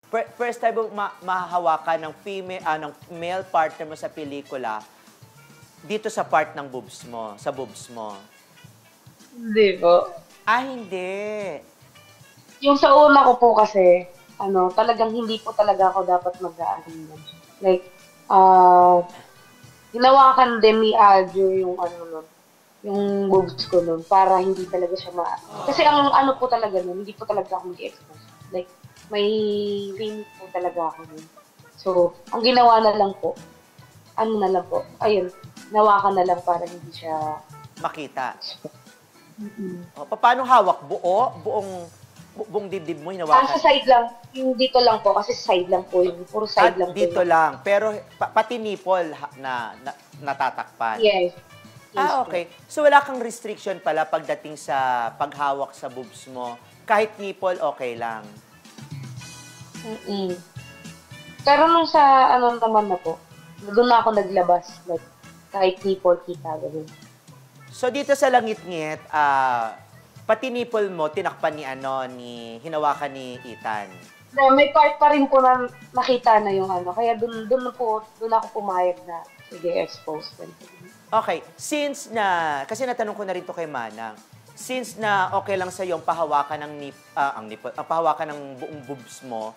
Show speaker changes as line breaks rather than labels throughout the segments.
First time mo mahahawakan ng ng male partner mo sa pelikula, dito sa part ng boobs mo, sa boobs mo.
Hindi po.
Ah, hindi.
Yung sa una ko po kasi, talagang hindi po talaga ako dapat mag-aano. Like, hinawakan din ni Aljo yung nun, yung boobs ko nun, para hindi talaga siya Kasi ang ano po talaga nun, hindi po talaga ako mag-expose. Like, may limit po talaga ako nun. So, ang ginawa na lang po, ayun, nawakan na lang para hindi siya
Makita.
Mm-mm.
O, paano hawak? Buong dibdib mo hinawakan?
Sa side lang, yung dito lang po, kasi side lang po yun. Puro side lang po
dito
yun.
lang. Pero pati nipple na natatakpan.
Yes.
Ah, okay. So wala kang restriction pala pagdating sa paghawak sa boobs mo. Kahit nipple, okay lang.
Mm-mm. Pero nung sa naman na po, doon na ako naglabas. Like, kahit nipple kita, gano'n.
So dito sa langit-ngit, pati nipple mo, tinakpan hinawakan ni Ethan.
May part pa rin po na nakita na yung Kaya doon ako pumayag na, sige, expose.
Okay. Kasi natanong ko na rin to kay Manang, since na okay lang sa yung pahawakan ng pahawakan ng buong boobs mo,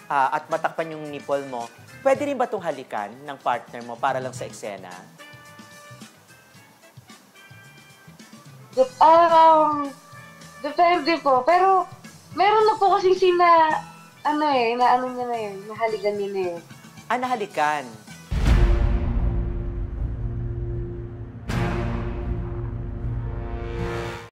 at matakpan yung nipple mo, pwede rin ba itong halikan ng partner mo para lang sa eksena?
Depende po. Pero, meron na po kasing scene na, niya na yun, nahaligan niya na yun.
Ah, nahalikan.